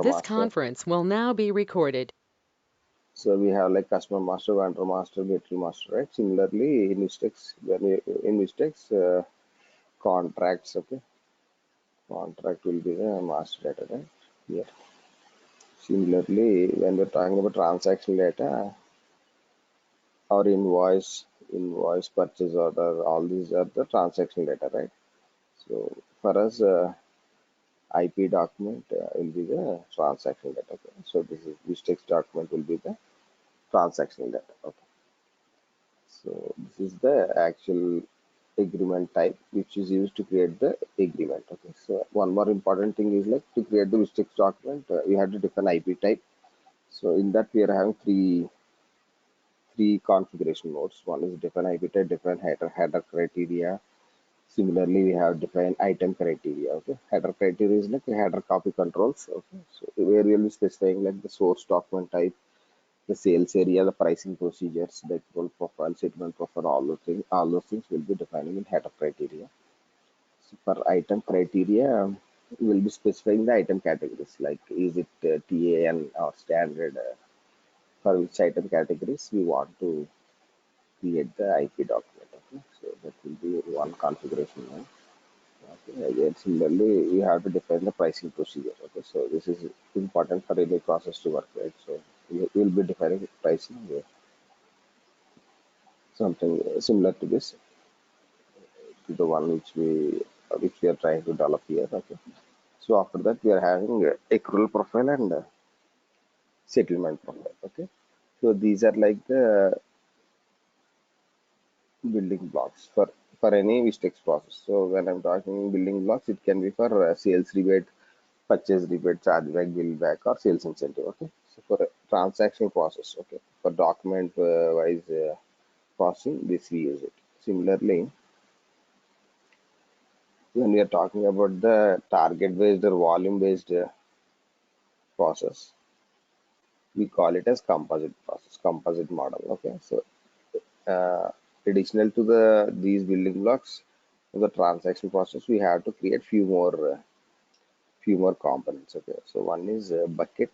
This master. conference will now be recorded. So we have like customer master, vendor master, material master, right? Similarly, in Vistex, when you, in Vistex, contracts, okay, contract will be the master data, right? Here. Similarly, when we're talking about transaction data or invoice, purchase order, all these are the transaction data, right? So for us, IP document will be the transaction data. Okay? So this text document will be the transaction data. Okay. So this is the actual agreement type which is used to create the agreement. Okay. So one more important thing is like to create the text document, you have to define IP type. So in that we are having three configuration modes. One is define IP type, define header criteria. Similarly, we have defined item criteria. Okay, header criteria is like a header copy controls. Okay, so where we will be specifying like the source document type, the sales area, the pricing procedures, the equal profile, settlement profile, all those things will be defining in header criteria. So for item criteria, we will be specifying the item categories like is it TAN or standard. For which item categories we want to create the IP document. Okay, so that will be one configuration. Right? Okay, again, similarly, we have to define the pricing procedure. Okay, so this is important for any process to work, right? So we will be defining pricing, something similar to this, to the one which we are trying to develop here. Okay, so after that, we are having accrual profile and settlement profile. Okay, so these are like the building blocks for any Vistex process. So when I'm talking building blocks, it can be for sales rebate, purchase rebate, chargeback, bill back, or sales incentive. Okay, so for a transaction process, okay, for document wise processing, this we use it. Similarly, when we are talking about the target based or volume based process, we call it as composite process, composite model. Okay, so uh, additional to these building blocks of the transaction process, we have to create few more components. Okay, so one is bucket.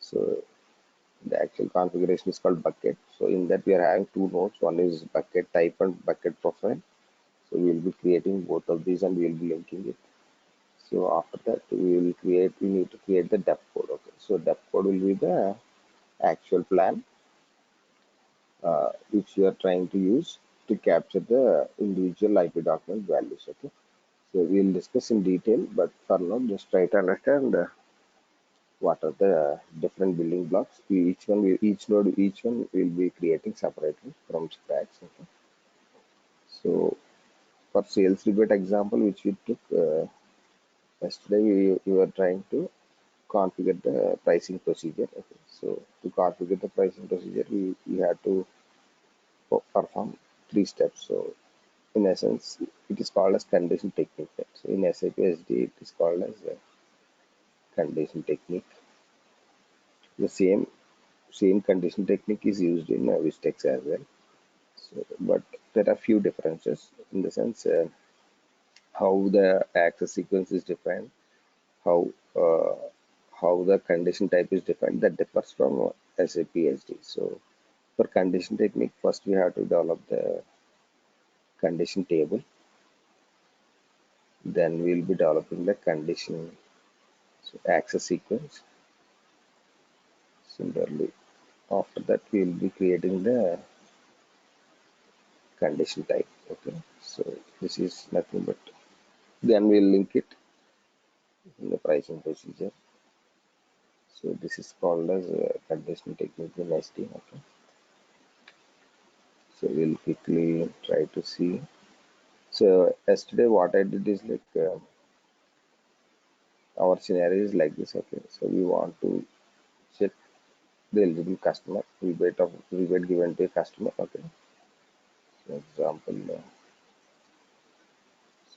So the actual configuration is called bucket. So in that we are having two nodes. One is bucket type and bucket profile. So we will be creating both of these and we will be linking it. So after that we need to create the depth code. Okay. So depth code will be the actual plan which you are trying to use to capture the individual IP document values. Okay. So we will discuss in detail, but for now just try to understand what are the different building blocks. Each node, each one will be creating separately from scratch. Okay. So for sales rebate example, which we took yesterday, we were trying to configure the pricing procedure. Okay. So to configure the pricing procedure, we had to perform three steps. So in essence, it is called as condition technique. Right? So in SAP SD, it is called as condition technique. The same condition technique is used in Vistex as well. So, but there are few differences in the sense how the access sequence is defined, how uh, how the condition type is defined. That differs from SAP SD. So for condition technique, first we have to develop the condition table. Then we will be developing the condition access sequence. Similarly, after that we will be creating the condition type. Okay, so this is nothing but then we'll link it in the pricing procedure. So this is called as condition technique in SD. Okay. So we'll quickly try to see. So yesterday what I did is like our scenario is like this. Okay. So we want to check the eligible customer rebate given to a customer. Okay. For example,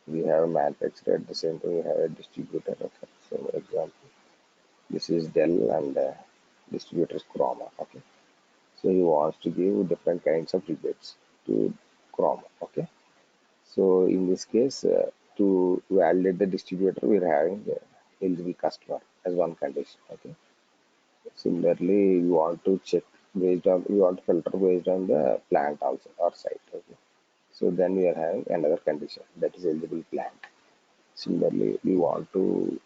we have a manufacturer at the same time we have a distributor. Okay. So example, this is Dell and distributor is Chroma. Okay. So he wants to give different kinds of rebates to Chroma. Okay. So in this case, to validate the distributor, we're having the eligible customer as one condition. Okay. Similarly, you want to check based on, you want to filter based on the plant also or site. Okay. So then we are having another condition, that is eligible plant. Similarly, we want to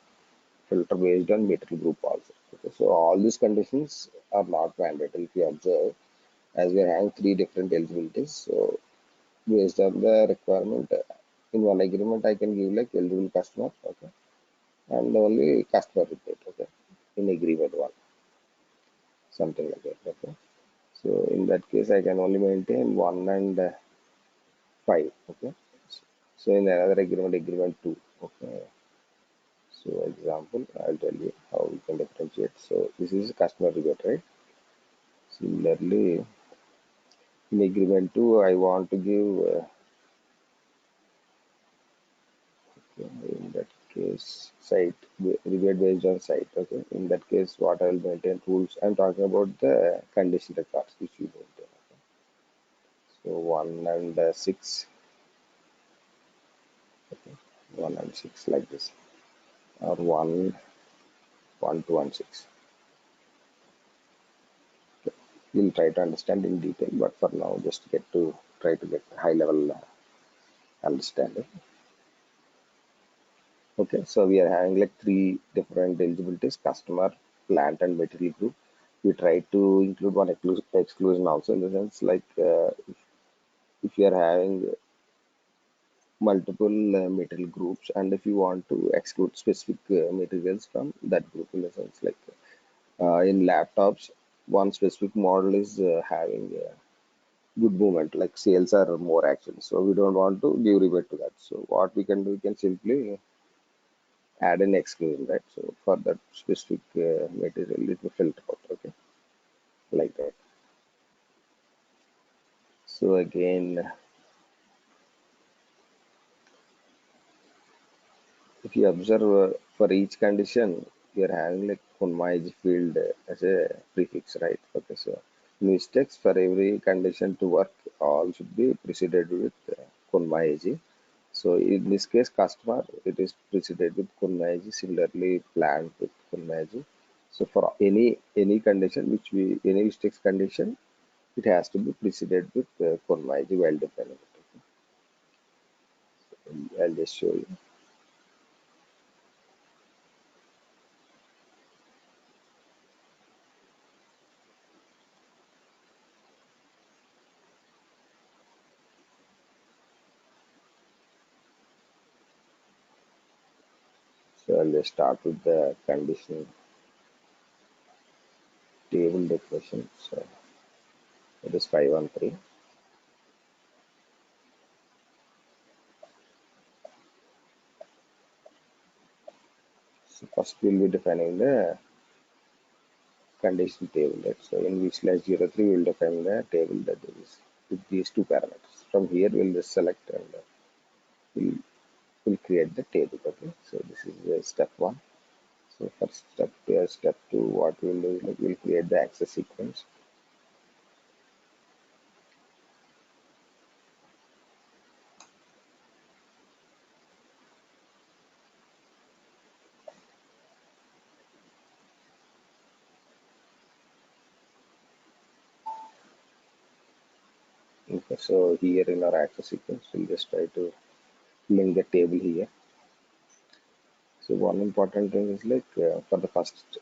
filter based on metal group also. Okay. So all these conditions are not mandatory if you observe, as we are having three different eligibilities. So based on the requirement, in one agreement I can give like eligible customer, okay, and only customer report, okay, in agreement one, something like that, okay. So in that case, I can only maintain one and five, okay. So in another agreement, agreement two, okay. So example, I'll tell you how we can differentiate. So this is customer rebate, right? Similarly, in agreement two, I want to give, in that case, site rebate based on site, okay. In that case, what I will maintain rules. I'm talking about the condition records which we maintain. So one and six, okay. One and six like this, or one two and six. We'll try to understand in detail, but for now, just try to get high level understanding. Okay, so we are having like three different eligibilities: customer, plant, and material group. We try to include one exclusion also, in the sense like if you are having multiple material groups, and if you want to exclude specific materials from that group, in the sense like in laptops, one specific model is having good movement, like sales are more actually, so we don't want to give rebate to that. So what we can do, we can simply add an exclusion, right? So for that specific material, it will filter out, okay, like that. So again, if you observe for each condition, we are having like Kunmai field as a prefix, right? Okay, so mistakes for every condition to work, all should be preceded with Kunmai. So in this case, customer, it is preceded with Kunmai. Similarly, plant with Kunmai. So for any condition which we, any mistakes condition, it has to be preceded with Kunmai, well defined. I'll just show you. So I'll just start with the condition table definition. So it is 513. So first we'll be defining the condition table. Right? So in v slash 03 we'll define the table that is with these two parameters. From here we'll just select and we'll, we'll create the table. Okay. So this is step one. So first step two, what we'll do is like we'll create the access sequence. Okay, so here in our access sequence, we'll just try to link the table here. So one important thing is like for the first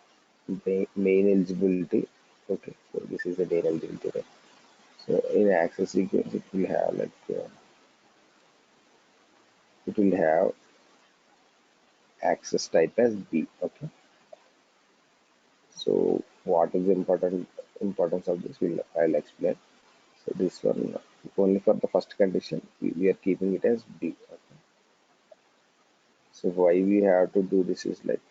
main eligibility. Okay, so this is the main eligibility. Right? So in access sequence, it will have like it will have access type as B. Okay, so what is the importance of this? I'll explain. So this one only for the first condition we are keeping it as B. Okay? So why we have to do this is like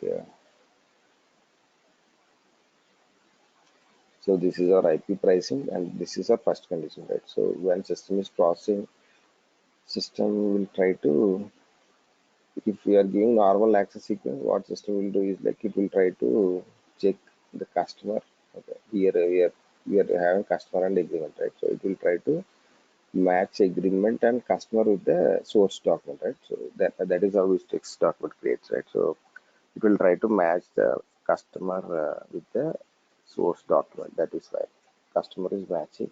so this is our IP pricing and this is our first condition, right? So when system is processing, system will try to, if we are giving normal access sequence, what system will do is like it will try to check the customer. Okay, here we are having customer and agreement, right? So it will try to match agreement and customer with the source document, right? So that is how this text document creates, right? So it will try to match the customer with the source document. That is why customer is matching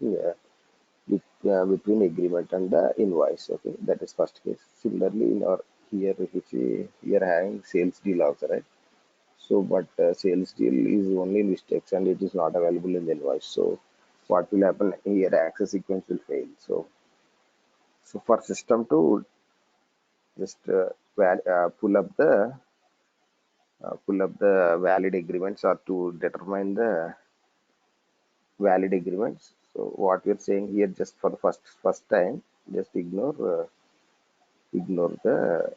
with between agreement and the invoice. Okay, that is first case. Similarly, in our here, which we are having sales deal also, right? So, but sales deal is only in mistakes and it is not available in the invoice. So, what will happen here? Access sequence will fail. So for system to just pull up the valid agreements or to determine the valid agreements. So what we are saying here, just for the first time, just ignore the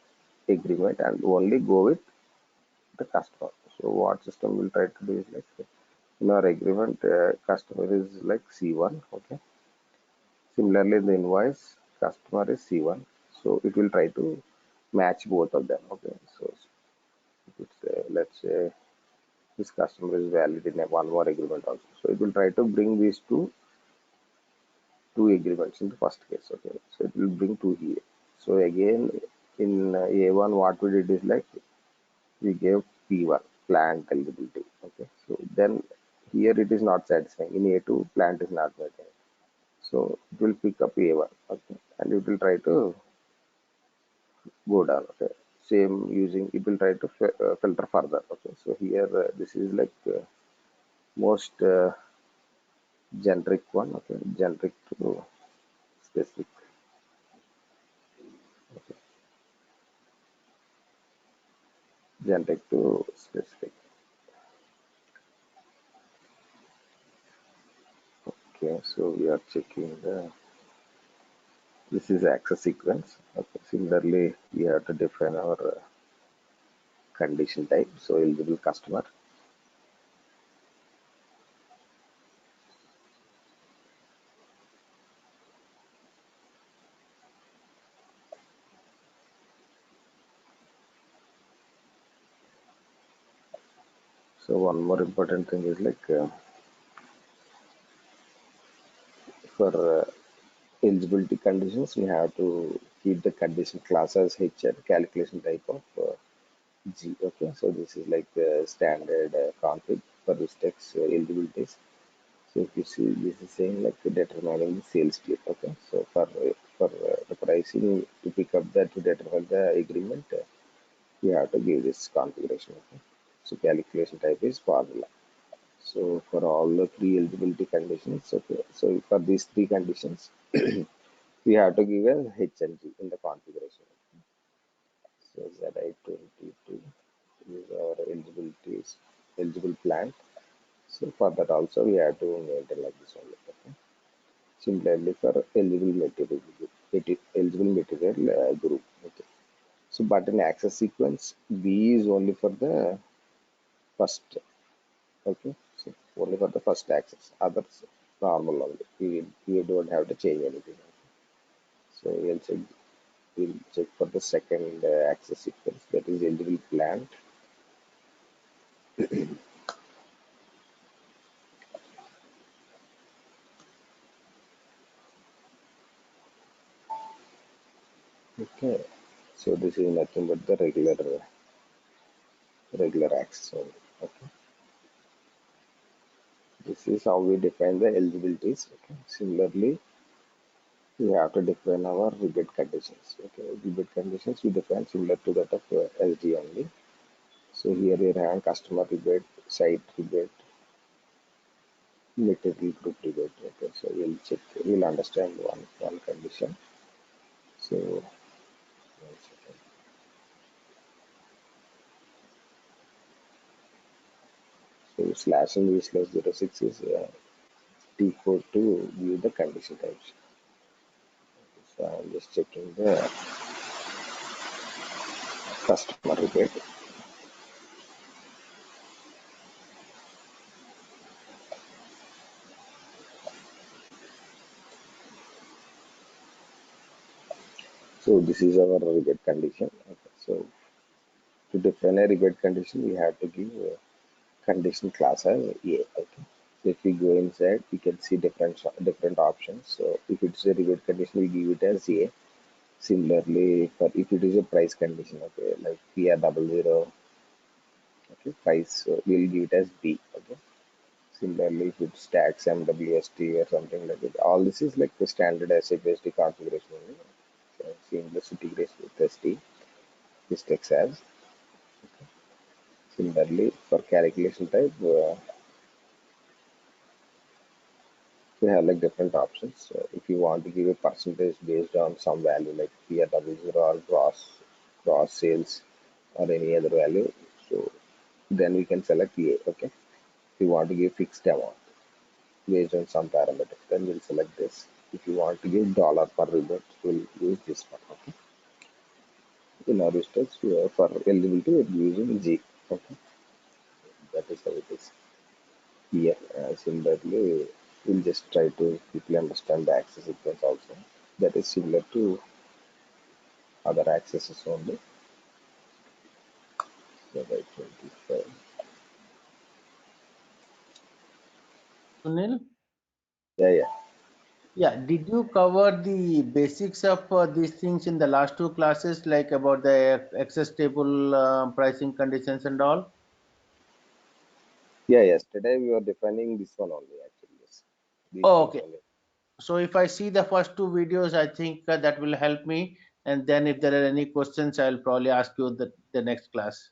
agreement and only go with the customer. So what system will try to do is like in our agreement, customer is like C1. Okay. Similarly, in the invoice, customer is C1. So it will try to match both of them. Okay. So let's say this customer is valid in a one more agreement also. So it will try to bring these two agreements in the first case. Okay. So it will bring two here. So again, in A1, what we did is like we gave P1 plant eligibility. Okay. So then here it is not satisfying. In A2, plant is not working. So it will pick up A1. Okay. And it will try to go down. Okay. Same using it will try to filter further. Okay. So here this is like most generic one. Okay. Generic to specific. Okay. Generic to specific. Okay. So we are checking the. This is access sequence. Okay. Similarly, we have to define our condition type. So eligible customer. So one more important thing is like for eligibility conditions, we have to keep the condition class as H and calculation type of G. Okay, so this is like the standard config for this text eligibilities. So if you see, this is saying like determining the sales split. Okay, so for the pricing to pick up that to determine the agreement, you have to give this configuration. Okay, so calculation type is formula. So for all the three eligibility conditions, okay, so for these three conditions, we have to give a H and G in the configuration. So ZI22 is our eligible plant. So for that also we have to maintain like this only. Okay. Similarly for eligible material group. Okay. So but in access sequence, B is only for the first. Okay. So only for the first access. Others normal only. We don't have to change anything. So we'll check for the second access sequence, that is eligible plant. Okay, so this is nothing but the regular access only. Okay, this is how we define the eligibilities. Okay, similarly, we have to define our rebate conditions. Okay, rebate conditions we define similar to that of SD only. So here we have customer rebate, site rebate, material group rebate. Okay, so we'll check, we'll understand one condition. So one second. So slash and v slash 06 is T4 to view the condition types. So I'm just checking the customer rebate. So this is our rebate condition. Okay. So to define a rebate condition, we have to give a condition class as A. Okay. So if we go inside, we can see different options. So if it's a rebate condition, we give it as A. Similarly, for if it is a price condition, okay, like PR00, Okay, price we'll give it as B. Okay. Similarly, if it's tax MWST or something like that, all this is like the standard Sap Vistex configuration only. So seamless integration with ST, Vistex as. Similarly, for calculation type, we have like different options. So if you want to give a percentage based on some value like PRW0 or gross sales or any other value, so then we can select A. Okay. If you want to give fixed amount based on some parameter, then we'll select this. If you want to give dollar per rebate, we'll use this one. Okay. In our instance, for eligibility, we're using G. Okay. That is how it is. Here, similarly, we'll just try to quickly understand the access sequence also. That is similar to other accesses only. So by 25. Sunil? Yeah, yeah. Yeah, did you cover the basics of these things in the last two classes, like about the access table, pricing conditions and all? Yeah, yesterday we were defining this one only actually. Yes. These Oh, things okay. only. So if I see the first two videos, I think that will help me. And then if there are any questions, I'll probably ask you the next class.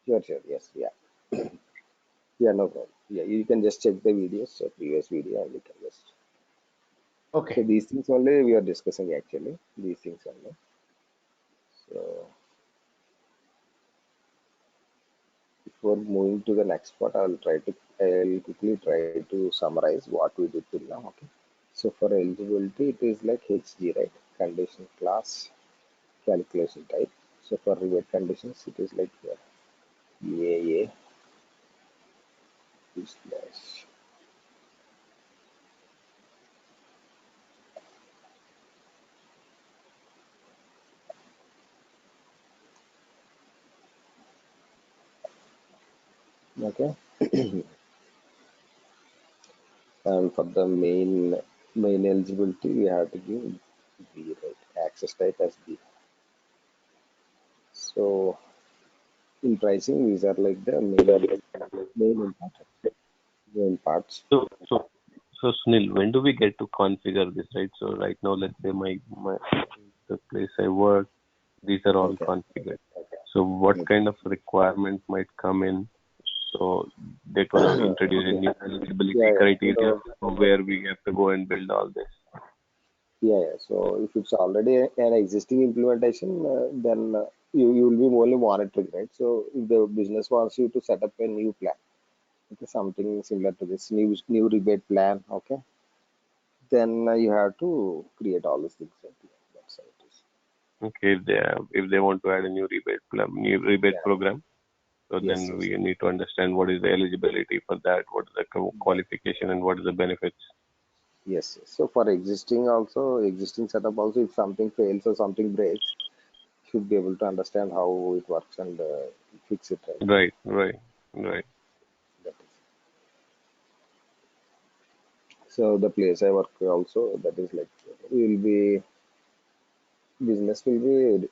Sure, sure. Yes, yeah. Yeah, no problem. Yeah, you can just check the videos, so previous video, and you can just. So Okay. these things only we are discussing actually. These things only. So before moving to the next part, I'll quickly try to summarize what we did till now. Okay. So for eligibility, it is like HG, right? Condition class calculation type. So for rebate conditions, it is like EAA slash. Okay. And for the main eligibility, we have to give B, right? Access type as B. So in pricing, these are like the main main parts. So, so, so Sunil, when do we get to configure this, right? So right now, let's say my the place I work, these are all Okay. configured. So what Okay. kind of requirement might come in? So they're gonna introduce a Okay. new eligibility Yeah, yeah. criteria So where we have to go and build all this. yeah, yeah. So if it's already an existing implementation, then you will be only monitoring, right? So if the business wants you to set up a new plan, okay, something similar to this new rebate plan, okay, then you have to create all these things. Right? Yeah, that's how it is. Okay, if they want to add a new rebate Yeah. program, so Yes. then Yes. we need to understand what is the eligibility for that, what is the qualification, and what is the benefits. Yes. Yes. So for existing setup also, if something fails or something breaks, should be able to understand how it works and fix it, right? Right, right, right. That is. So the place I work also, that is like will be business will be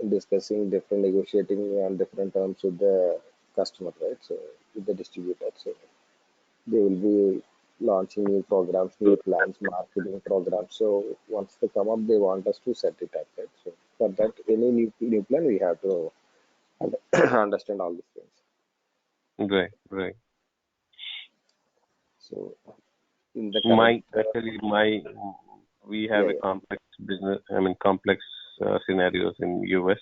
discussing different negotiating on different terms with the customer, right? So with the distributor, so they will be launching new programs, new plans, marketing programs. So once they come up, they want us to set it up, right? So for that, any new plan, we have to understand all these things. Right, right. So in the current, We yeah, have a yeah, complex business, I mean, complex scenarios in US.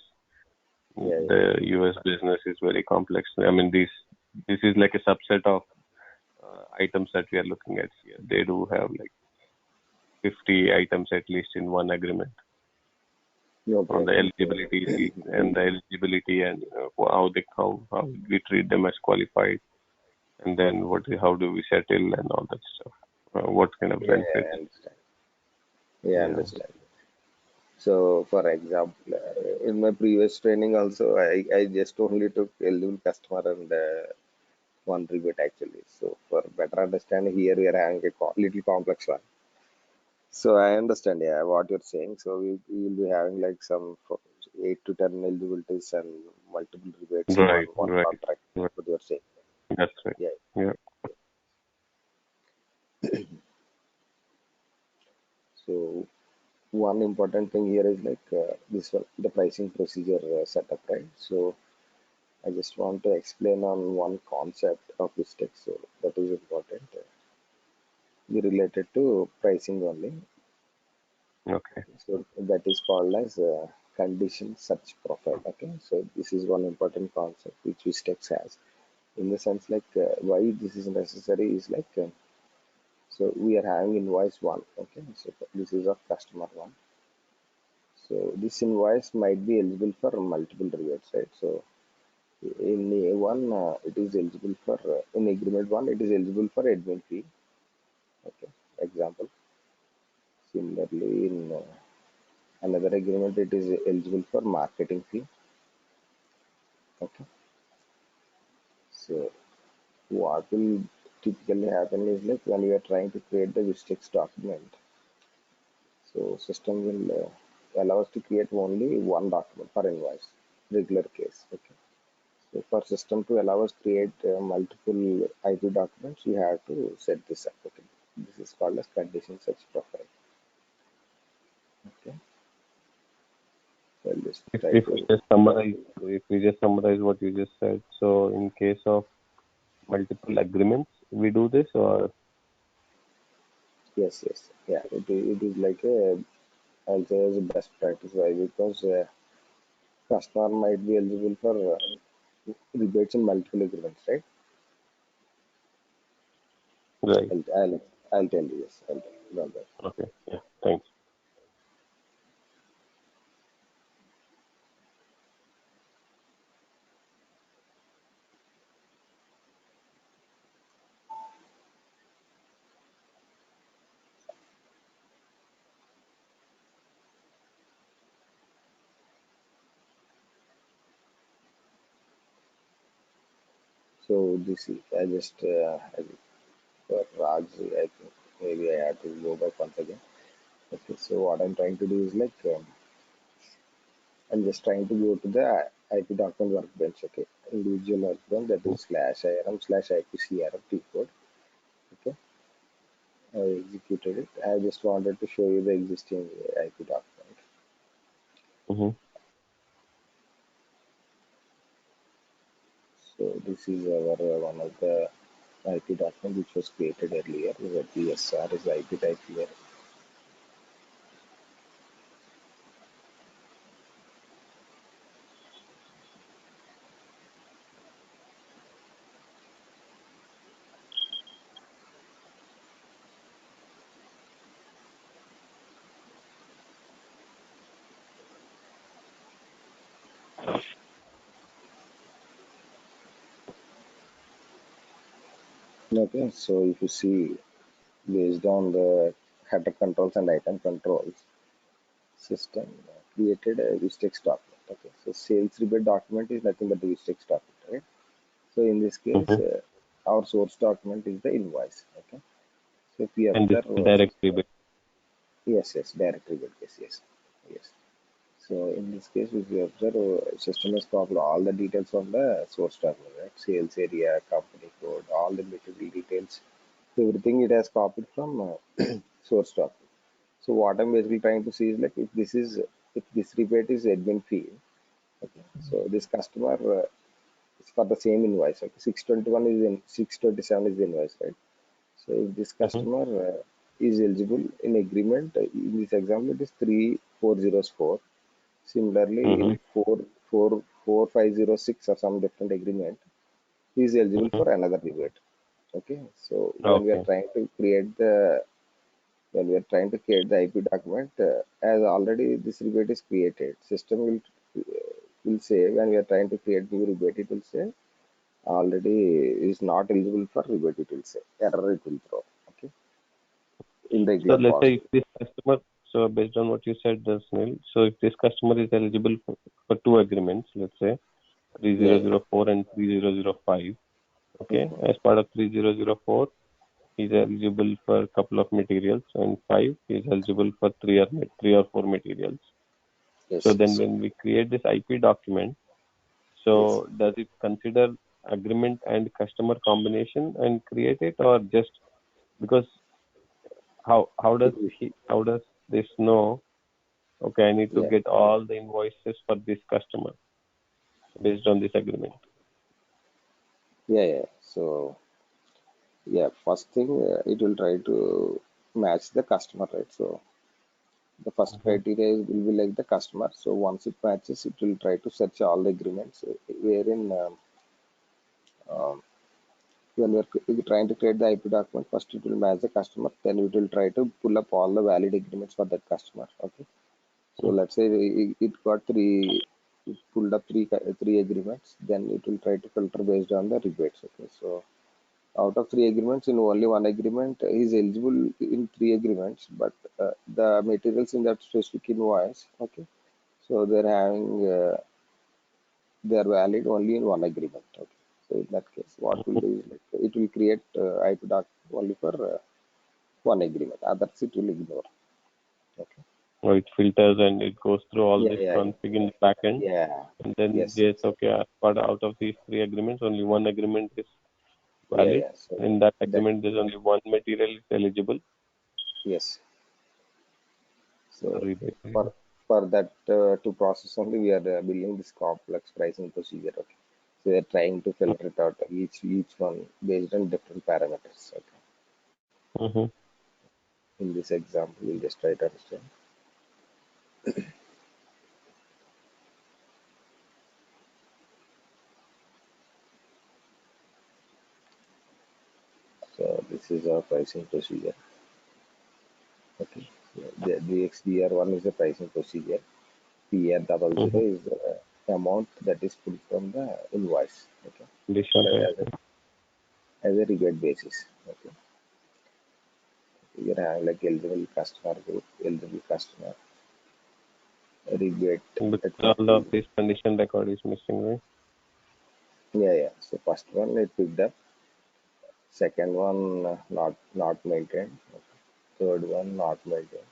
yeah, yeah, The US business is very complex. I mean, this is like a subset of items that we are looking at here. They do have like 50 items at least in one agreement no on the problem. So eligibility and how we treat them as qualified, and then how do we settle and all that stuff. What kind of yeah, benefits? I understand. Yeah, I Yeah. understand. So, for example, in my previous training also, I just only took eligible customer and one rebate actually. So, for better understanding, here we are having a little complex one. So, I understand, yeah, what you're saying. So, we will be having like some. 8 to 10 eligibilities and multiple rebates in Right, one right, contract. right. What you are saying? That's right. Yeah. Yeah. So one important thing here is like this one, the pricing procedure setup, right? So I just want to explain on one concept of Vistex, so that is important. Be related to pricing only. Okay. So that is called as condition search profile. Okay, so this is one important concept which Vistex has. In the sense like why this is necessary is like so we are having invoice one. Okay, so this is of customer one. So this invoice might be eligible for multiple rebates, right? So in A1, it is eligible for, in agreement one, it is eligible for admin fee. Okay, example. Similarly, in another agreement, it is eligible for marketing fee. Okay, so what will typically happen is like when you are trying to create the Vistex document, so system will allow us to create only one document per invoice, regular case. Okay. So for system to allow us create multiple IP documents, we have to set this up. Okay. This is called as condition search profile. Okay. So I'll just If try if to, we just summarize what you just said, so in case of multiple agreements, we do this, or yes, yes. Yeah, it is like a, I'll say as a best practice. Why? Because customer might be eligible for rebates in multiple agreements, right? right? I'll, I'll, I'll tell you, yes. I'll tell you about that. Okay. Yeah. Thanks. So this is, for Raj, I think maybe I have to go back once again. Okay, so what I'm trying to do is like, I'm just trying to go to the IP document workbench, okay, individual workbench that is slash IRM slash IPCRM T code, okay. I executed it. I just wanted to show you the existing IP document. Mm-hmm. So this is our one of the IP document which was created earlier. The PSR is the IP type here. Okay, so if you see based on the header controls and item controls, system created a Vistex document. Okay, so sales rebate document is nothing but the Vistex document, right? So in this case, Mm-hmm. our source document is the invoice. Okay, so if we And this observe, is direct rebate. yes, yes, direct rebate case, yes, yes. So in this case, if we observe, system has copied all the details from the source document, right? Sales area, company code, all the material details, everything it has copied from source document. So what I'm basically trying to see is like if this rebate is admin fee. Okay. So this customer is for the same invoice. Okay. 621 is in 627 is the invoice, right? So if this Mm-hmm. customer is eligible in agreement, in this example it is 3404. Similarly, Mm-hmm. in 44506 or some different agreement, he is eligible Mm-hmm. for another rebate. Okay. So Okay. when we are trying to create the IP document, as already this rebate is created, system will say when we are trying to create new rebate, it will say already is not eligible for rebate. It will say error. It will throw. Okay, in So regular let's cost. say if this customer, so based on what you said, Sunil, so if this customer is eligible for two agreements, let's say Yeah. 3004 and 3005, okay, Mhm. as part of 3004, he's eligible for a couple of materials, and 5 he's eligible for three or four materials. Yes. So then when we create this IP document, so Yes. does it consider agreement and customer combination and create it, or just because how does how does this know? Okay, I need to Yeah. get all the invoices for this customer based on this agreement. Yeah. Yeah. So yeah, first thing it will try to match the customer, right? So the first Mhm. criteria will be like the customer. So once it matches, it will try to search all the agreements wherein um, when we're trying to create the IP document, first it will match the customer, then it will try to pull up all the valid agreements for that customer. Okay. So Mm. let's say it got it pulled up three agreements, then it will try to filter based on the rebates. Okay. So out of three agreements, in only one agreement is eligible in three agreements, but the materials in that specific invoice, okay, so they're valid only in one agreement. Okay, so in that case, what will do is like it will create IP doc only for one agreement. Others it will ignore. Okay. Or it filters and it goes through all Yeah, this yeah, config in the backend, yeah. and then it Yes, gets yes. okay. But out of these three agreements, only one agreement is Yeah, valid. yeah. So In that that agreement, there's only one material is eligible yes. for So rebate. for that to process only, we are building this complex pricing procedure. Okay. So we are trying to filter it out each one based on different parameters. Okay. Mm-hmm. In this example, we'll just try to understand. So this is our pricing procedure. Okay. So the XDR1 is the pricing procedure. PR00 Mm-hmm. is the amount that is pulled from the invoice. Okay. For Condition type. as a rebate basis. Okay. You have like eligible customer group, eligible customer, rebate But at all of 40. this condition record is missing, right? Yeah, yeah. So first one it picked up. Second one not maintained. Third one not maintained.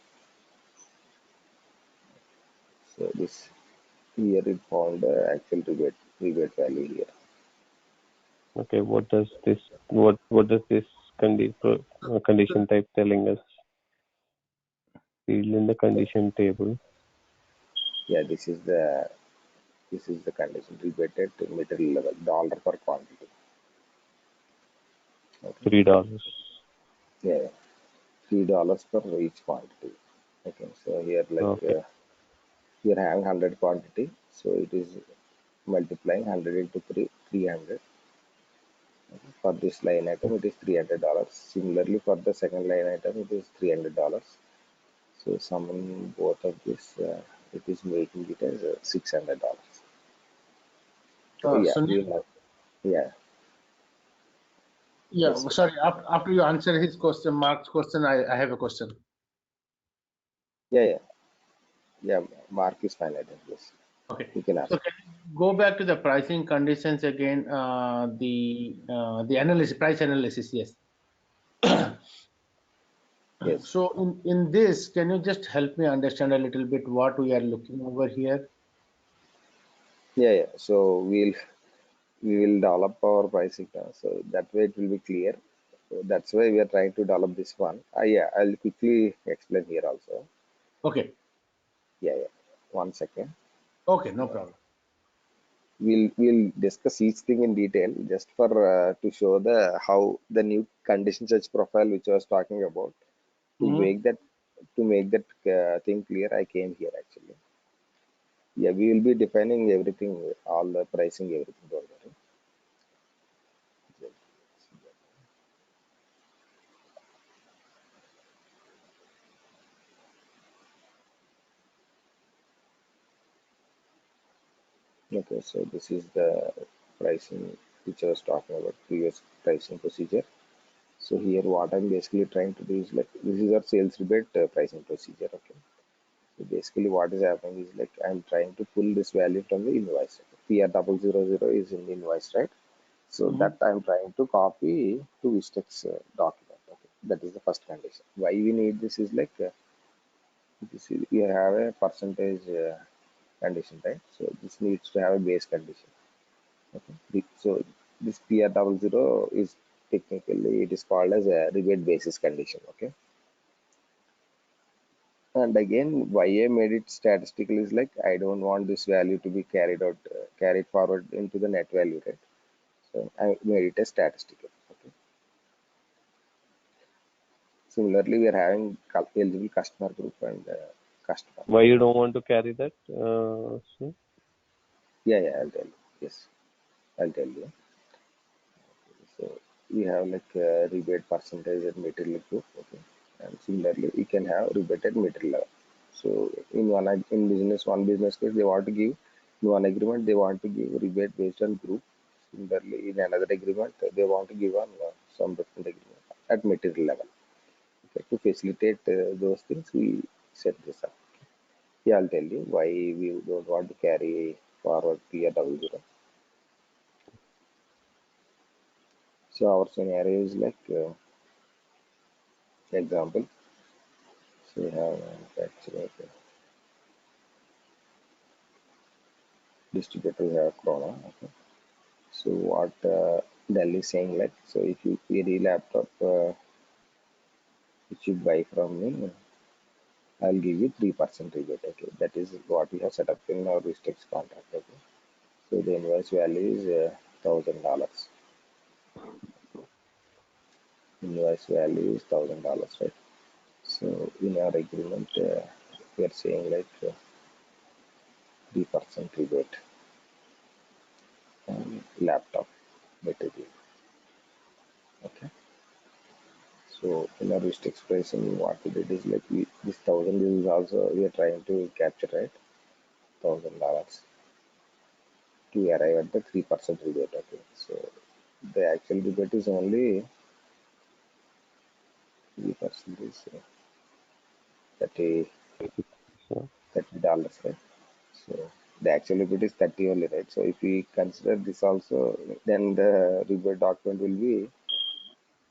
So this here it found the actual rebate value here. Okay, what does this condition type telling us? Field in the condition table, Yeah, this is the condition rebated to material level dollar per quantity. Okay. $3. Yeah, yeah. $3 per each quantity. Okay. So here like Okay, here having 100 quantity, so it is multiplying 100 into 300. For this line item, it is $300. Similarly, for the second line item, it is $300. So summing both of this, it is making it as $600. So yeah, Sunil, we have yeah, yeah, yes, sorry. After you answer his question, Mark's question, I have a question. yeah, yeah, yeah. Mark is fine. I think yes, Okay. you can So ask. can you go back to the pricing conditions again? The analysis, price analysis. Yes. Yes, So in this, can you just help me understand a little bit what we are looking over here? yeah, yeah. So we will develop our pricing now, so that way it will be clear. So that's why we are trying to develop this one. Yeah, I'll quickly explain here also. Okay. Yeah, yeah. 1 second. Okay, no problem. We'll discuss each thing in detail just for to show the how the new condition search profile which I was talking about to Mhm. make that thing clear. I came here actually. Yeah, we will be defining everything, all the pricing, everything. Don't worry. Okay, so this is the pricing which I was talking about, previous pricing procedure. So here what I'm basically trying to do is like this is our sales rebate pricing procedure. Okay. So basically what is happening is like I'm trying to pull this value from the invoice. PR000 is in the invoice, right? So Mhm. that I'm trying to copy to Vistex document. Okay. That is the first condition. Why we need this is like this is, we have a percentage. condition, right? So this needs to have a base condition. Okay. So this PR double zero is technically it is called as a rebate basis condition. Okay. And again, why I made it statistical is like I don't want this value to be carried forward into the net value, right? So I made it a statistical. Okay. Similarly, we are having eligible customer group and customer. Why you don't want to carry that? So? Yeah, I'll tell you. Yes, I'll tell you. So we have like a rebate percentage at material group. Okay. And similarly, we can have rebate at material level. So in business, one business case, they want to give in one agreement, they want to give rebate based on group. Similarly, in another agreement, they want to give on some different agreement at material level. Okay. To facilitate those things, we set this up. Yeah, I'll tell you why we don't want to carry forward PRW0. So our scenario is like example. So we have actually distributor, we have Corona. Okay. So what Dell is saying like, so if you query laptop which you buy from me, I'll give you 3% rebate. Okay, that is what we have set up in our Vistex contract. Okay, so the invoice value is $1,000. Invoice value is $1,000, right? So in our agreement, we are saying like 3% rebate on laptop material. Okay. So in our risk expression, what we did is like this thousand is also we are trying to capture, right? $1,000 to arrive at the 3% rebate. Okay. So the actual rebate is only 3% is 30 So, $30, right? So the actual rebate is 30 only, right? So if we consider this also, then the rebate document will be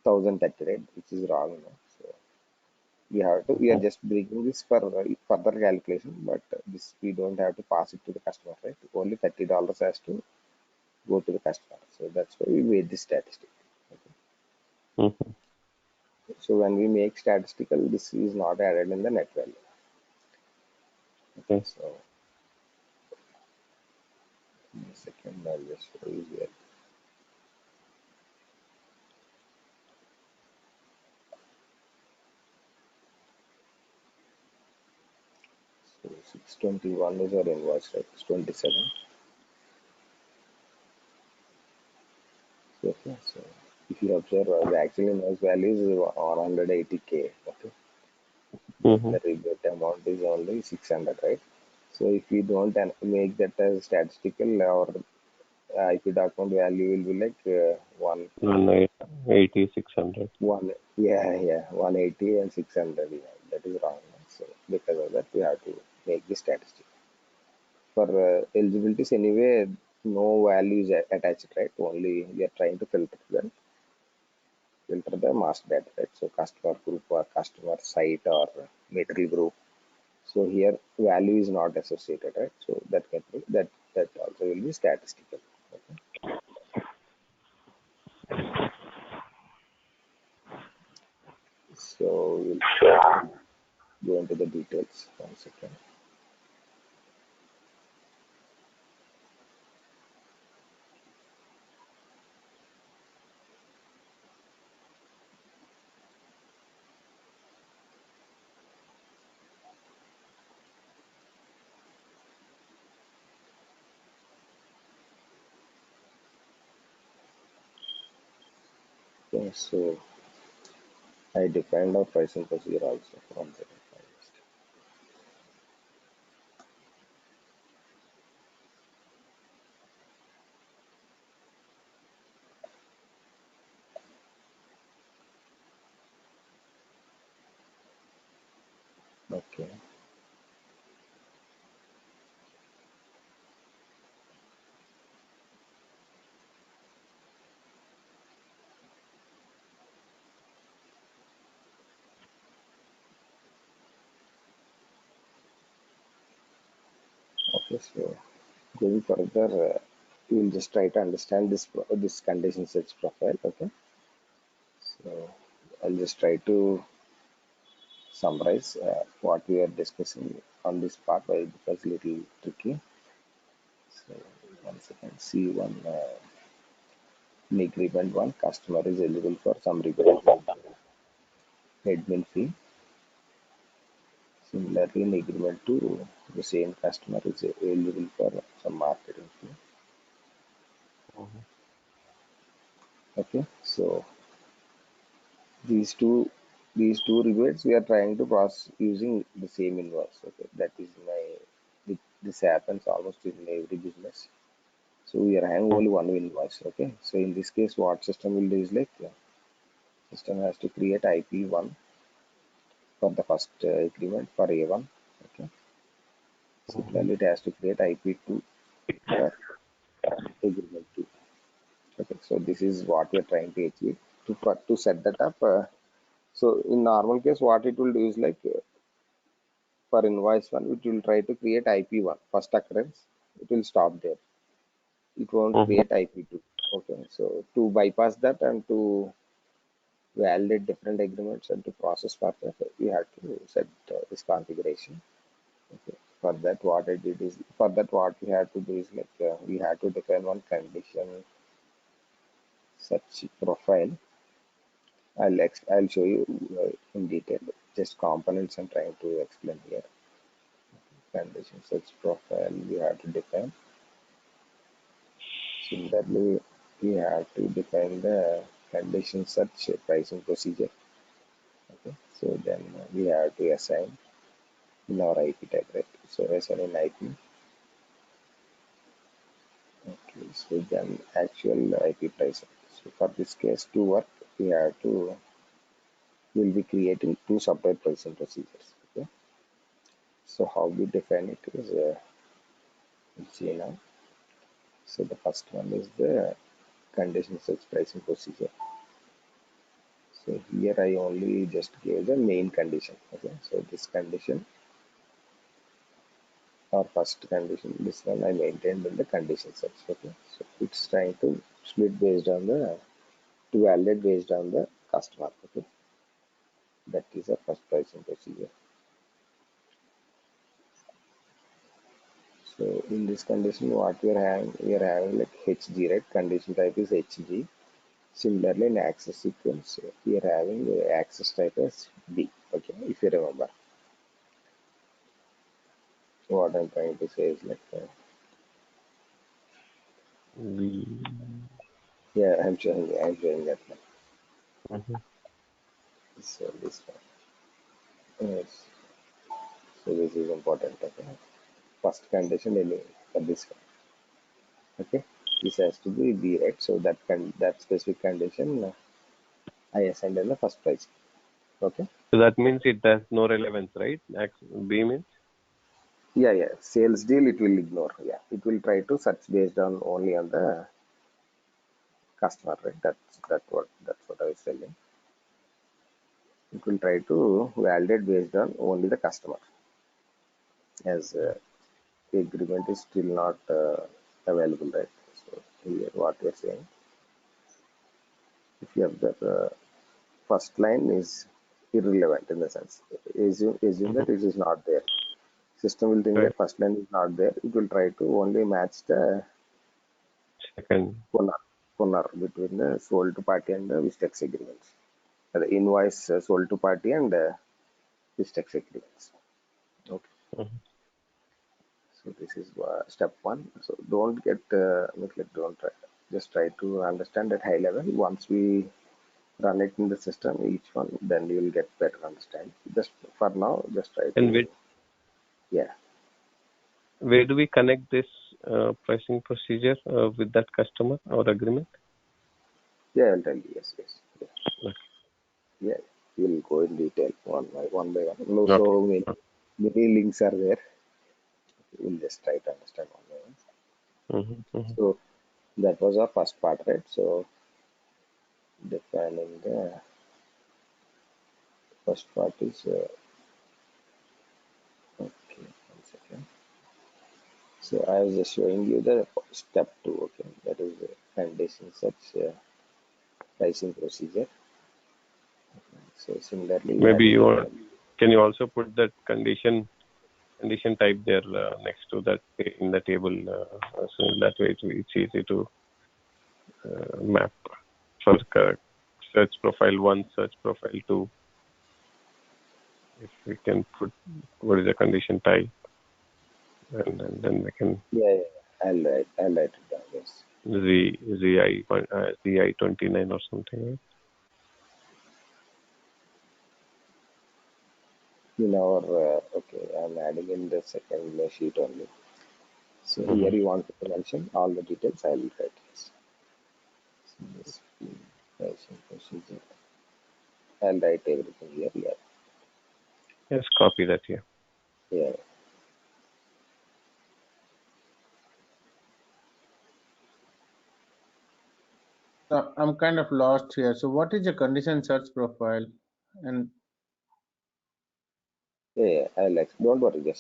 1,030, right? Which is wrong, you know? So we are just bringing this for further calculation, but this we don't have to pass it to the customer, right? Only $30 has to go to the customer. So that's why we made this statistic. Okay. mhm. So when we make statistical, this is not added in the net value. Okay. Okay. So in a second, I'll just show you here. So 621 is our invoice, right? 27. So, okay. So if you observe, the actual invoice value is 180K. Okay. But Mm-hmm. the rebate amount is only 600, right? So if we don't make that as statistical, our IP document value will be like 180, 600. 180 and 600. Yeah, that is wrong. So because of that, we have to make the statistic. For eligibilities anyway, no values attached, right? Only we are trying to filter the master data, right? So customer group or customer site or material group. So here value is not associated, right? So that also will be statistical. Okay. So we'll go into the details. 1 second. Okay, so I defined our pricing procedure also. 1 second. Okay. Okay, so going further, we will just try to understand this condition sets profile. Okay, so I'll just try to summarize what we are discussing on this part, why it was a little tricky. So once again, see one in agreement one, customer is eligible for some rebate like admin fee. Similarly, in agreement two, the same customer is eligible for some marketing fee. Mhm. Okay, so these two rebates we are trying to process using the same invoice. Okay, that is this happens almost in every business. So we are having only one invoice. Okay, so in this case, what system will do is like system has to create IP1 for the first agreement for A1. Okay, Mhm. similarly, it has to create IP2 for agreement 2. Okay, so this is what we are trying to achieve to set that up. So in normal case, what it will do is like for invoice one, it will try to create IP1 first occurrence. It will stop there. It won't Mhm. create IP2. Okay, so to bypass that and to validate different agreements and to process further, we have to set this configuration. Okay. For that, what I did is for that what we had to do is like we had to define one condition such profile. I'll show you in detail. Just components I'm trying to explain here. Condition such profile we have to define. Similarly, we have to define the condition such pricing procedure. Okay, so then we have to assign in our IP tag, right? So assign in IP. Okay, so then actual IP price. So for this case to work, we have to we'll be creating two separate pricing procedures. Okay, so how we define it is let's see now. So the first one is the condition such pricing procedure. So here I only just gave the main condition. Okay, so this condition or first condition, this one I maintained in the condition set. Okay, so it's trying to split based on the to validate based on the customer. Okay, that is a first pricing procedure. So in this condition, what we are having like HG, right? Condition type is HG. Similarly, in access sequence, we are having the access type as B. Okay, if you remember, what I'm trying to say is like, We. yeah, I'm showing that one. Mhm. So this one, yes. So this is important. Okay, first condition anyway for this one. Okay, this has to be B, right? So that specific condition I assigned in the first price. Okay. So that means it has no relevance, right? B means. Yeah, yeah. Sales deal it will ignore. Yeah, it will try to search based on only on the customer, right? That's what I was telling. It will try to validate based on only the customer, as the agreement is still not available, right? So here, what we are saying, if you have the first line is irrelevant in the sense, assume Mhm. that it is not there. System will think Right. that first line is not there. It will try to only match the Second. corner between the sold to party and the Vistex agreements. The invoice sold to party and Vistex agreements. Okay, Mhm. so this is step one. So don't get like don't try. Just try to understand at high level. Once we run it in the system, each one, then you will get better understand. Just for now, just try And to yeah where do we connect this pricing procedure with that customer or agreement? yeah. I'll tell you yes yes yeah. Okay. Yeah. We'll go in detail one by one. No, Okay. so many links are there. We'll just try to understand one by one. Mhm. Mhm. So that was our first part, right? So defining the first part is okay. One second. So I was just showing you the step two. Okay, that is the condition such pricing procedure. So similarly, Maybe adding you a want, can you also put that condition type there next to that in the table, so that way it's easy to map for search profile 1, search profile 2. If we can put what is the condition type, and then we can yeah. I'll write it down. Yes. ZI 29 or something, right? In our okay, I'm adding in the second sheet only. So here Mm-hmm. you want to mention all the details. I will write this. So this pricing procedure. I'll write everything here. Yeah, Yes, copy that here. yeah. I'm kind of lost here. So what is a condition search profile? And Yeah, I'll don't worry.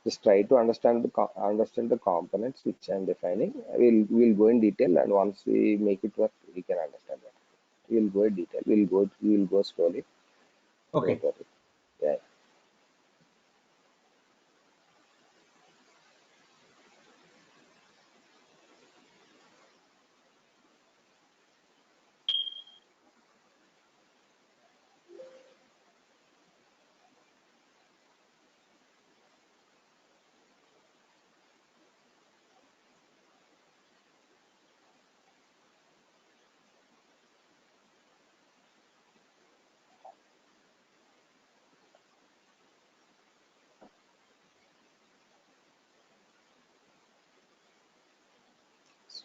Just try to understand understand the components which I'm defining. We'll go in detail, and once we make it work, we can understand that. We'll go in detail. We'll go slowly. okay. Don't worry. Yeah.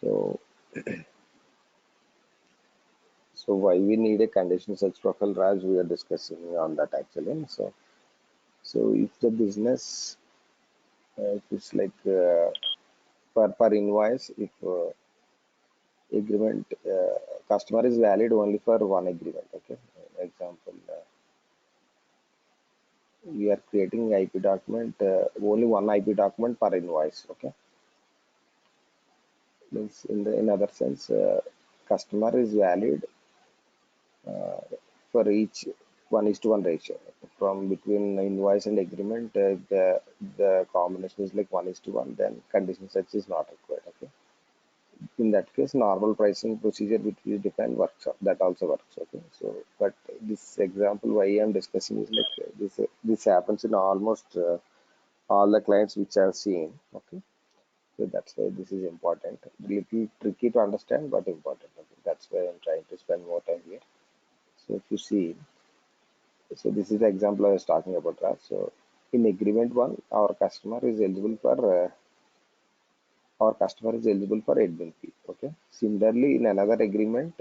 So so why we need a condition search profile, Raj? We are discussing on that actually. So if the business if it's like per invoice, if agreement customer is valid only for one agreement. Okay, example. We are creating IP document, only one IP document per invoice. Okay, means in other sense, customer is valid uh, for each 1:1 ratio from between invoice and agreement. The combination is like 1:1. Then condition search is not required. Okay, in that case, normal pricing procedure which we define works. That also works. Okay, so but this example why I am discussing is like this happens in almost all the clients which I have seen. Okay, so that's why this is important. Little tricky to understand, but important. Okay, that's why I'm trying to spend more time here. So if you see, so this is the example I was talking about, right? So in agreement one, our customer is eligible for admin fee. Okay. Similarly, in another agreement,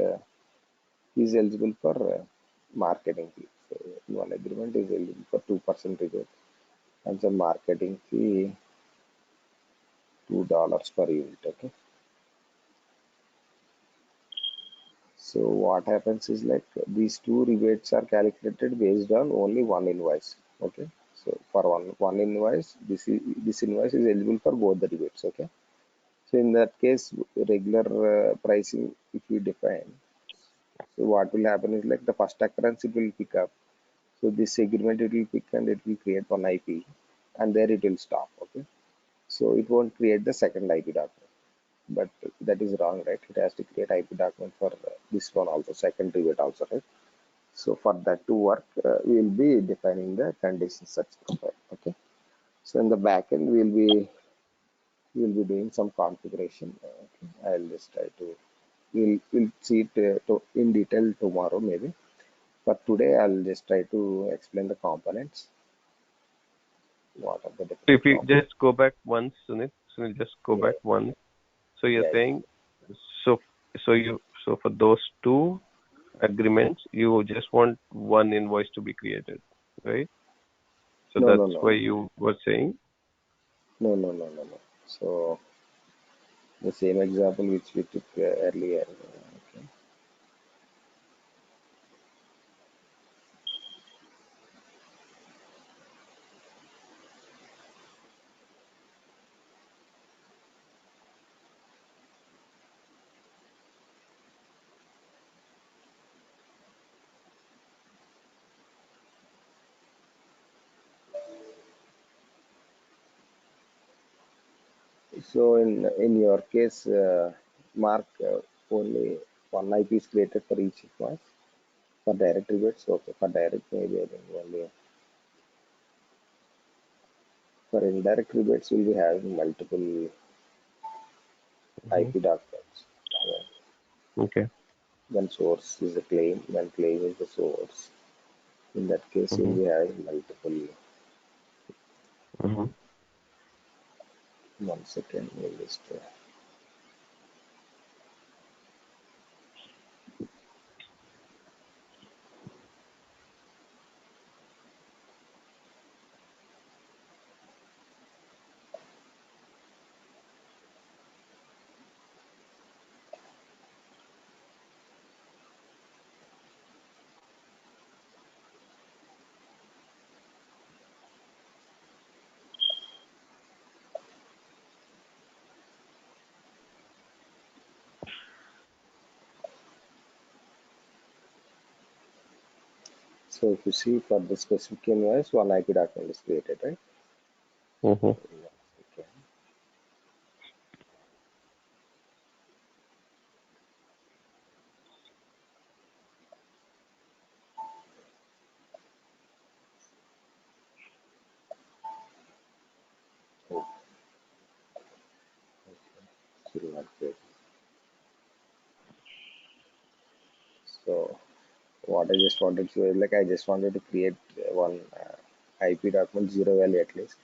he is eligible for marketing fee. So in one agreement is eligible for 2% rebate, and the marketing fee $2 per unit. Okay. So what happens is like these two rebates are calculated based on only one invoice. Okay. So for one invoice, this invoice is eligible for both the rebates. Okay. So in that case, regular pricing, if we define, so what will happen is like the first occurrence it will pick up. So this segment it will pick and it will create one IP, and there it will stop. Okay. So it won't create the second IP document, but that is wrong, right? It has to create IP document for this one also, second rebate also, right? So for that to work, we will be defining the condition search profile. Okay. So in the backend, we'll be doing some configuration. Okay. I'll just try to. We'll see it in detail tomorrow maybe. But today I'll just try to explain the components. What are the If different we components? just go back once, Sunil, just go Yeah, back once. So you're yeah, saying, so so for those two agreements, you just want one invoice to be created, right? So no, no, that's no, why you were saying. no, no, no, no, no. So the same example which we took earlier. Okay. So in your case, mark only one IP is created for each invoice. For direct rebates, okay. For direct, maybe I think only. For indirect rebates, we'll be having multiple IP documents. Okay. When source is the claim, when claim is the source. In that case, we'll be having multiple. Mm-hmm. 1 second, we'll just. So if you see for the specific invoice, one IP document is created, right? Mm-hmm. Okay. Oh, still not created. So what I just wanted to like I just wanted to create one IP document zero value at least.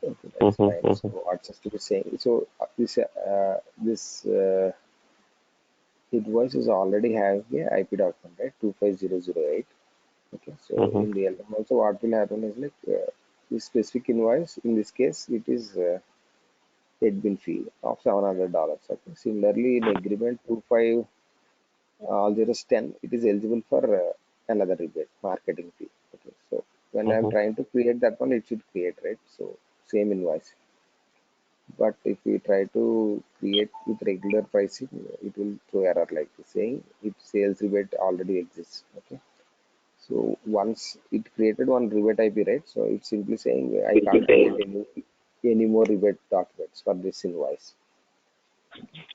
Okay, that's fine. So what's just to be saying? So this invoice is already having a IP document, right? 25008. Okay, so in real time also what will happen is like this specific invoice in this case it is admin fee of $700. Okay, similarly in agreement 25 all zeros 10 it is eligible for another rebate marketing fee. Okay, so when I'm trying to create that one it should create, right? So same invoice. But if we try to create with regular pricing, it will throw error like saying it sales rebate already exists. Okay. So once it created one rebate IP, right? So it's simply saying I can't create any more rebate documents for this invoice.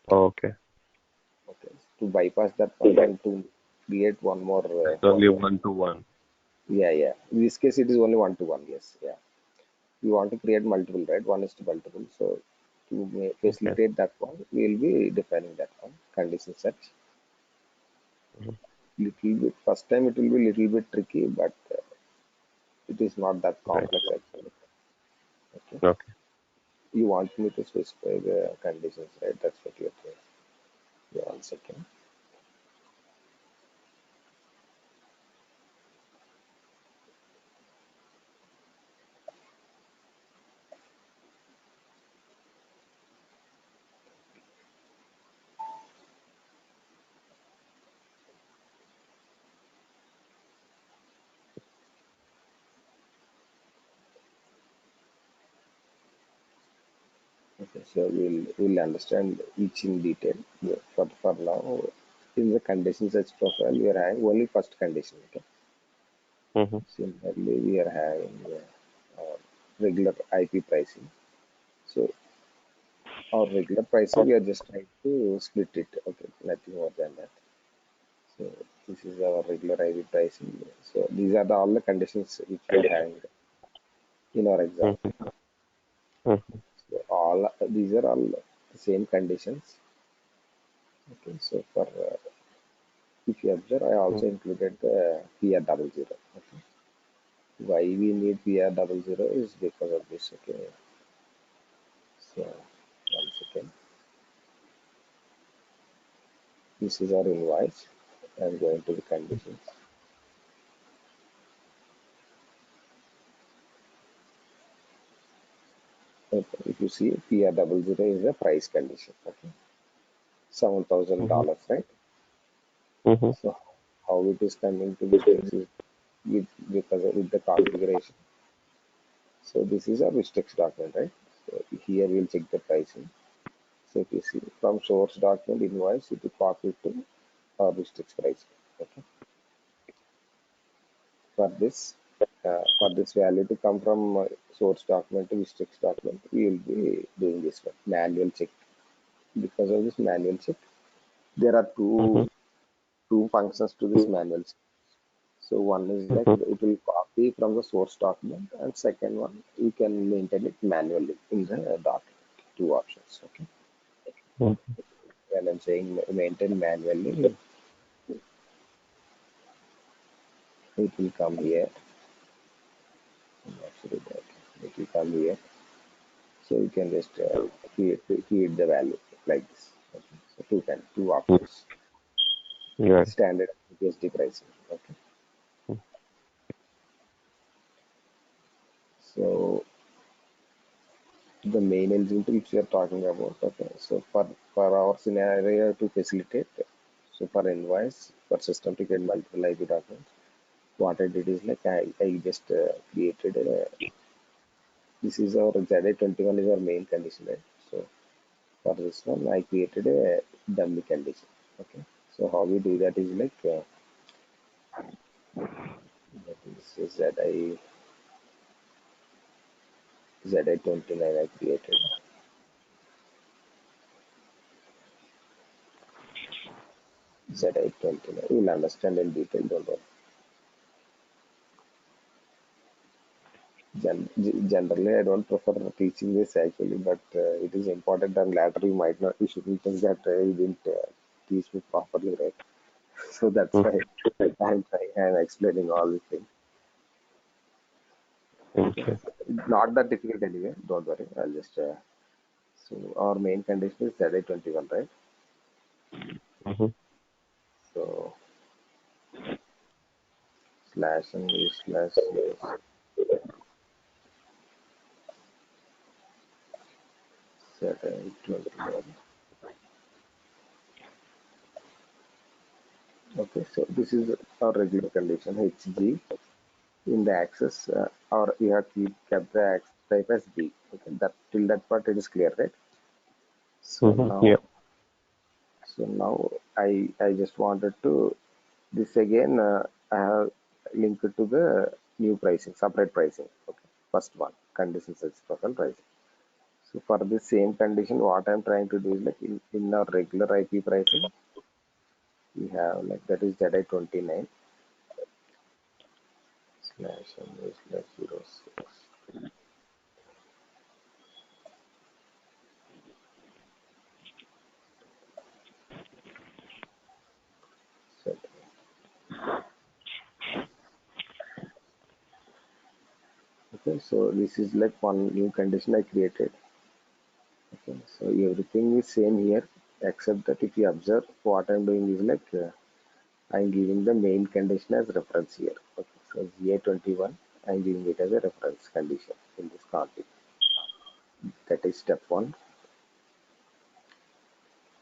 Okay. Okay. To bypass that one and to create one more. It's only 1-to-1. Yeah, yeah. In this case, it is only 1-to-1. Yes, yeah. You want to create multiple, right? One is to multiple. So to Okay. facilitate that one, we will be defining that one condition such. Little bit first time it will be little bit tricky, but it is not that Right. complex actually. Okay. Okay. You want me to specify the conditions, right? That's what you're saying. Yeah, 1 second. Okay, so we'll understand each in detail. Yeah, for now, in the condition search profile, we are having only first condition. Okay. Similarly, we are having regular IP pricing. So our regular pricing, we are just trying to split it. Okay, nothing more than that. So this is our regular IV pricing. So these are all the conditions which we are having in our example. So all these are all the same conditions. Okay, so for if you observe, I also included the PR double zero. Okay, why we need PR double zero is because of this. Okay, so 1 second. This is our invoice. I'm going to the conditions. Okay, if you see PR double zero is a price condition. Okay, $7,000, right? So how it is coming to this place is with the configuration. So this is a Vistex document, right? So here we'll check the pricing. So if you see from source document invoice, it will copy to our Vistex pricing. Okay. For this, for this value to come from source document to Vistex document, we will be doing this one, manual check. Because of this manual check, there are Mm-hmm. two functions to this manual check. So one is like Mm-hmm. it will copy from the source document, and second one you can maintain it manually in the document. Two options. Okay. Mm-hmm. When I'm saying maintain manually, it will come here. Actually, it will come here. So you can just create the value like this. Okay. So two options. Yeah. Standard USD pricing. Okay. So the main eligibility which we are talking about. Okay. So for our scenario to facilitate, so for invoice, for system to get multiple IP documents, what I did is like I just created this is our ZA21 is our main condition, right? So for this one, I created a dummy condition. Okay. So how we do that is like this is ZA29 I created. ZA29. You will understand in detail, don't worry. Generally, I don't prefer teaching this actually, but it is important, and later you shouldn't think that you didn't teach me properly, right? So that's why I'm explaining all these things. Okay. Okay. Not that difficult anyway, don't worry. I'll just, so our main condition is ZA21, right? Mm-hmm. So slash and v slash zeros, ZA21. Okay, so this is our regular condition, HG. In the access, or you have kept the access type as B. Okay, that till that part it is clear, right? So Mm-hmm. Yeah. now I just wanted to this again. I have linked to the new pricing, separate pricing. Okay, first one condition reciprocal pricing. So for the same condition, what I'm trying to do is like in our regular IP pricing, we have like that is ZI29 slash MA slash 06. So, okay, so this is like one new condition I created. Okay, so everything is same here, except that if you observe, what I'm doing is like I'm giving the main condition as reference here. Okay, so GA21, I'm giving it as a reference condition in this config. That is step one.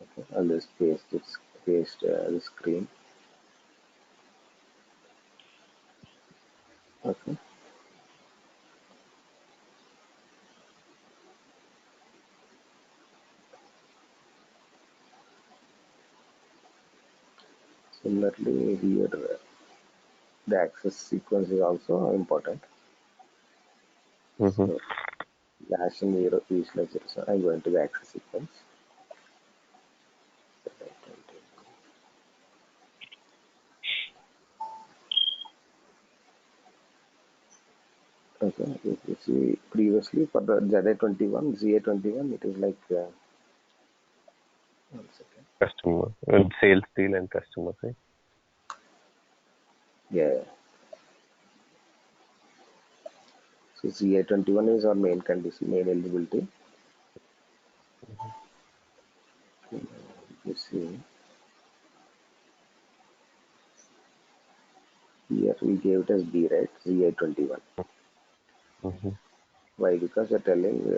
Okay, I'll just paste the screen. Okay, similarly here the access sequence is also important. Mm-hmm. So dash and zero is like zero. So I'm going to the access sequence. Okay, if you see previously for the ZA21, ZA21, it is like 1 second. Customer and sales deal and customer, right? Yeah. So ZA21 is our main condition, main eligibility. You see here we gave it as B, right? ZA21. Mm-hmm. Why? Because you're telling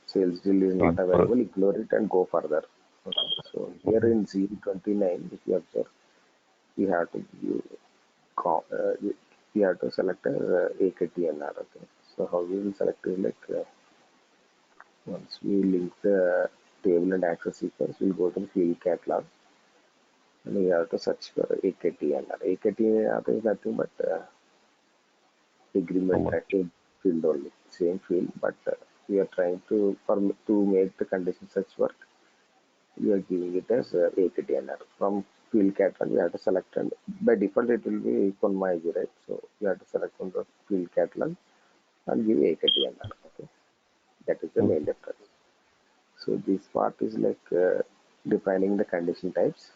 sales deal is not Ignore. available, ignore it and go further. Okay. So here Mm-hmm. in Z29, if you observe, you have to you, you have to select as AKTNR. Okay. So how we will select is like once we link the table and access sequence, we'll go to the field catalog and we have to search for AKTNR. AKTNR is nothing but agreement much? type field only, same field, but we are trying to to make the condition search work. We are giving it as AKTNR. From field catalog, we have to select, and by default it will be Konmaiji, right? So you have to select from the field catalog and give AKTNR. Okay, that is the Mm. main difference. So this part is like defining the condition types.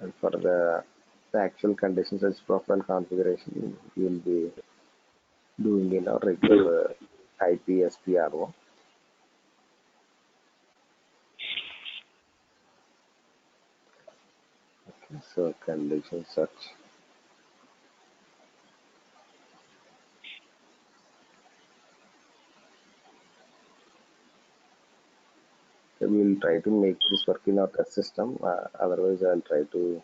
And for the actual condition search profile configuration, we will be doing in our regular IPSPRO. Okay, so condition search. So we will try to make this work in our test system. Otherwise, I'll try to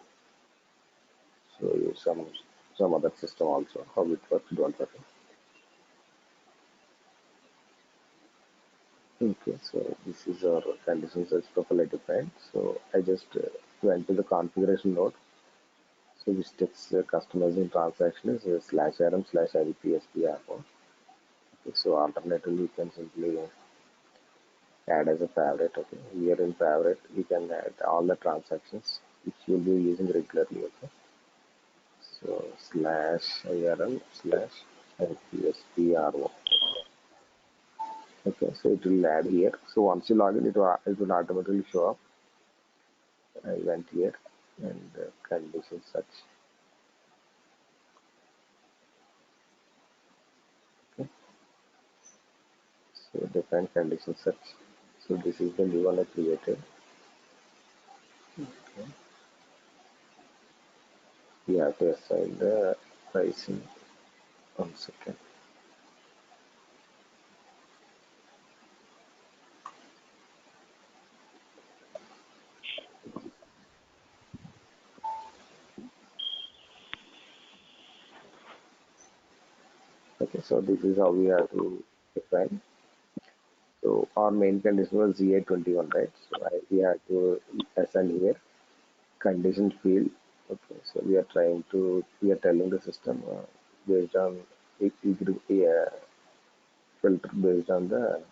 show you some other system also how it works. Don't worry. Okay, so this is our condition search profile I defined. So I just went to the configuration node. So this text customizing transaction is /rm/IPSPRO. Okay, so alternatively, you can simply add as a favorite. Okay, here in favorite, you can add all the transactions which you'll be using regularly. Okay, so /IRL/IPSPRO. Okay, so it will add here. So once you log in, it will automatically show up. I went here and condition search. Okay, so define condition search. So this is the new one I created. Okay. We have to assign the pricing. 1 second. Okay, so this is how we have to define. So our main condition was ZA21, right? So we have to assign here condition field. Okay, so we are telling the system based on filter based on the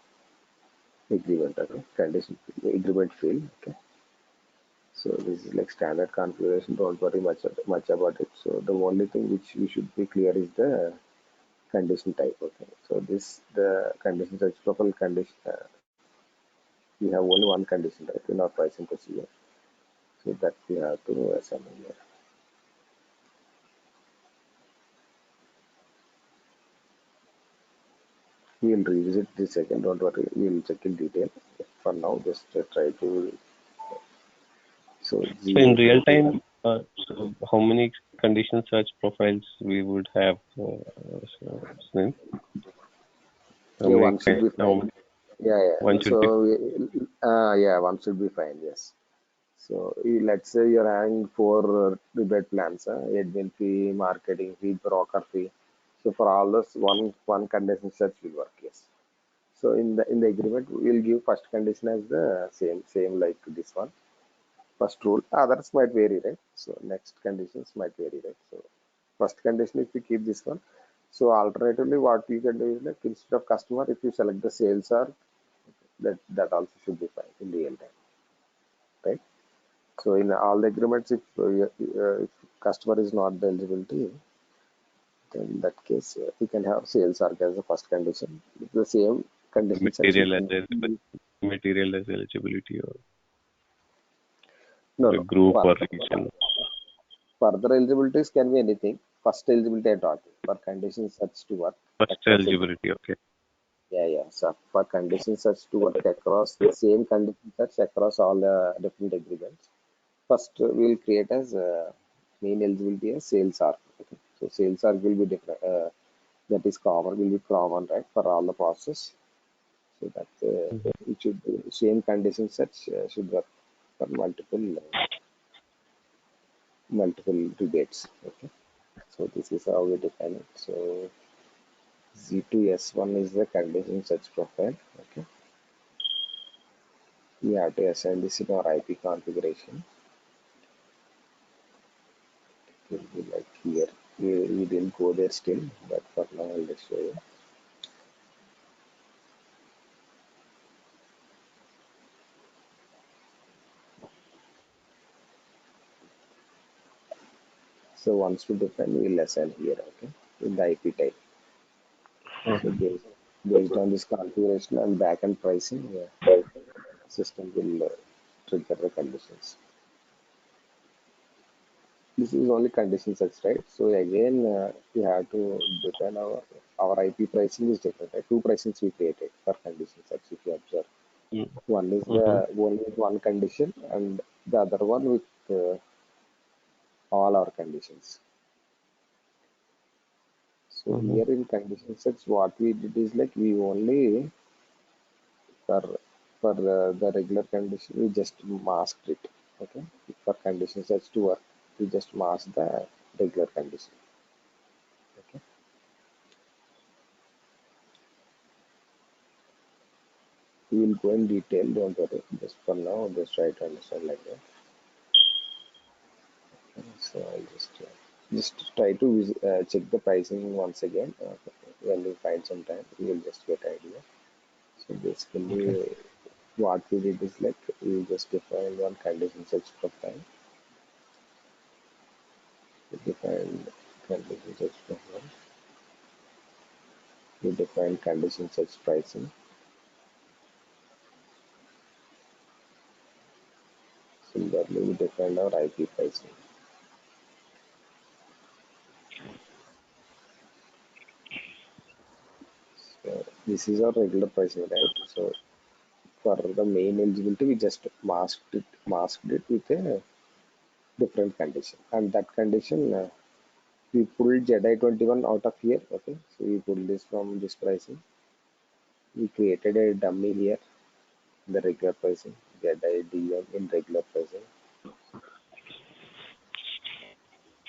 agreement. Okay, condition field, agreement field. Okay, so this is like standard configuration. Don't worry much about it. So the only thing which we should be clear is the condition type. Okay, so the condition search profile condition. We have only one condition type in our pricing procedure. So that we have to assign here. We'll revisit this again. Don't worry. We'll check in detail. For now, just try to. So So in real ZA20. time, so how many condition search profiles we would have? Sunil? How Yeah, many one should be how fine. many, Yeah, one yeah. should be Yeah, one should be fine. Yes. So let's say you're having four rebate plans: admin fee, marketing fee, broker fee. So for all this, one condition search will work. Yes. So in the agreement, we'll give first condition as the same like this one. First rule. Others might vary, right? So next conditions might vary, right? So first condition, if we keep this one. So alternatively, what you can do is like instead of customer, if you select the sales are, that also should be fine in real time, right? So in all the agreements, if customer is not the eligibility, then in that case we can have sales arc as the first condition. The same condition sets we material as can use. material as eligibility No, or a no. group or region. Further eligibilities can be anything. First eligibility I taught you for condition sets to work First across agreement. eligibility, okay. Yeah, yeah. So for condition sets to work across the same condition sets across all the different agreements. First, we'll create as main eligibility as sales arc. Okay. So sales arc will be different. That is common, will be common, right, for all the process. So that Mhm. it should be same condition sets should work for multiple rebates. Okay. So this is how we define it. So Z2S1 is the condition sets profile. Okay. We have to assign this in our IP configuration. will be like here. We didn't go there still, but for now I'll just show you. So once we define, we'll assign here, okay, in the IP type. So based on this configuration and backend pricing, system will trigger the conditions. This is only condition sets, right? So again, we have to define our IP pricing is different. Right? Two pricings we created for condition sets. If you observe, one is the only one condition, and the other one with all our conditions. So here in condition sets, what we did is like we only for the regular condition we just masked it. Okay, for condition sets to work, we just mask the regular condition. Okay. We will go in detail, don't worry. Just for now, just try to understand like that. Okay, so I'll just try to check the pricing once again. When we find some time, we will just get idea. So basically, what we did is like we just defined one condition search profile. We defined condition search profile. We defined condition search pricing. Similarly, we defined our IP pricing. So this is our regular pricing, right? So for the main eligibility, we just masked it with a different condition, and that condition we pulled JEDI21 out of here. Okay, so we pulled this from this pricing. We created a dummy here, the regular pricing, JEDI in regular pricing.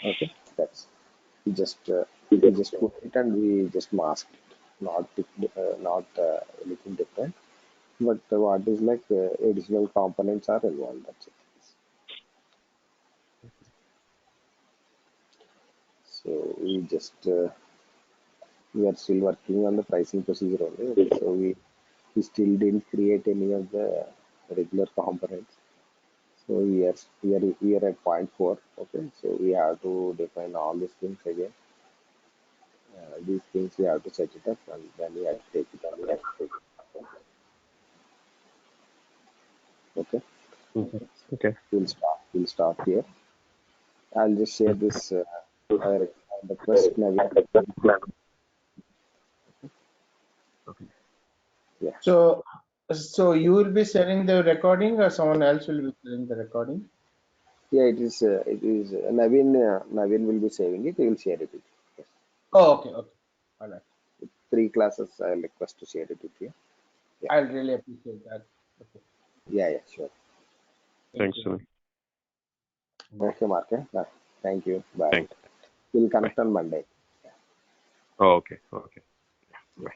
Okay, that's we just put it and we just masked it, not anything different. But what is like additional components are involved. That's it. So we are still working on the pricing procedure only. Okay, so we still didn't create any of the regular components. So we are at point 4. Okay, so we have to define all these things again. These things we have to set it up, and then we have to take it on. Okay, Okay. We'll stop here. I'll just share this. I request Naveen. Yeah. So you will be sharing the recording, or someone else will be sharing the recording? Yeah, it is. Naveen. Naveen will be saving it. He will share it with you. Yes. Oh, okay, okay, all right. 3 classes. I'll request to share it with you. Yeah. I'll really appreciate that. Okay. Yeah. Sure. Thank Thanks, you. Sunil. Okay, Mark. Yeah. Thank you. Bye. Thanks. We'll Bye. connect on Monday. Oh, okay. Okay. Bye.